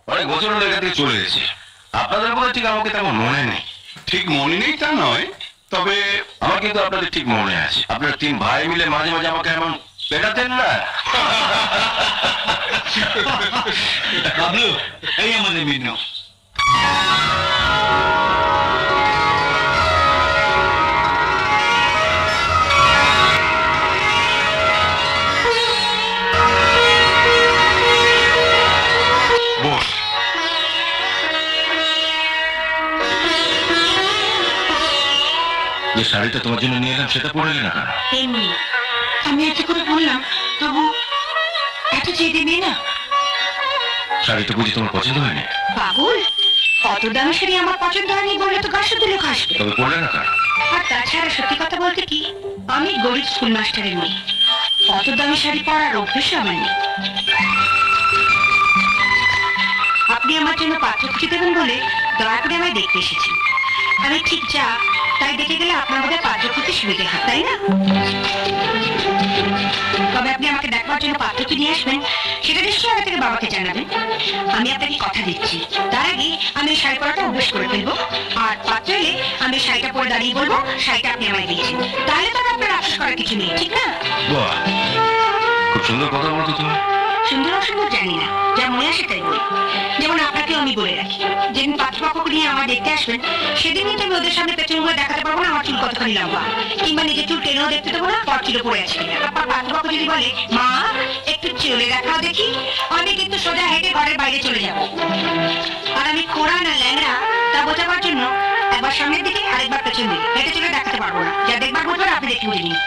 অনেক বছর হলো এখান থেকে চলে গেছে। আপনাদের বোধহয় ঠিক আমাকে তেমন মনে নেই। ঠিক মনে নেই তা নয়, তবে আমার কিন্তু আপনাদের ঠিক মনে আছে। আপনারা তিন ভাই মিলে মাঝে মাঝে আমাকে এমন পেটাতেন না? বাবলু, এই আমাদের মিনু। বস। যে শাড়িটা তোমার জন্য নিয়ে এলাম সেটা পরে এলে না কেন? এমনি আমি এত করে বললাম, তবু এত চেয়ে দেবে না। শাড়িটা বুঝি তোমার পছন্দ হয়নি? পাগল, অত দামি শাড়ি আমার পছন্দ হয়নি বললে তো গাছ তুলে খাসবে। তবে পড়লে না কেন? আর তাছাড়া সত্যি কথা বলতে কি, আমি গরিব স্কুল মাস্টারের মেয়ে, অত দামি শাড়ি পরার অভ্যেস আমার নেই। আপনি আমার জন্য পাত্র খুঁজে দেবেন বলে দয়া করে আমায় দেখতে এসেছি। আমি ঠিক যা তাই দেখে গেলে আপনার বোধহয় পাত্র খুঁজতে সুবিধে হয়, তাই না? তবে আপনি আমাকে দেখবার জন্য পাত্র কি নিয়ে আসবেন সেটা নিশ্চয়ই আগে থেকে বাবাকে জানাবেন। আমি আপনাকে কথা দিচ্ছি, তার আগে আমি শাড়ি পরাটা অভ্যেস করে ফেলবো। আর পাত্র এলে আমি শাড়িটা পরে দাঁড়িয়ে বলবো শাড়িটা আপনি আমায় দিয়েছেন। তাহলে তো আপনার আফসোস করার কিছু নেই, ঠিক না? বাহ, খুব সুন্দর কথা বলতো তুমি। সুন্দর অসুন্দর জানি না, যা মনে আসে তাই বলি। যেমন আপনাকেও আমি বলে রাখি, যেদিন পাত্রপক্ষকে নিয়ে আমার দেখতে আসবেন সেদিন কিন্তু আমি ওদের সামনে পেছন করে দেখাতে পারবো না আমার চুল কতখানি লম্বা, কিংবা নিজের চুল টেনেও দেখতে দেবো না পরচুলো পড়ে আছে কিনা। আপনার পাত্রপক্ষ যদি বলে মা একটু চলে দেখাও দেখি, আমি কিন্তু সোজা হেঁটে ঘরের বাইরে চলে যাব। আর আমি খোড়া না ল্যাংড়া তা বোঝাবার জন্য একবার সামনের দিকে আরেকবার পেছন দিকে হেঁটে চলে দেখাতে পারবো না। যা দেখবার বুঝবেন আপনি দেখে বুঝে নিন।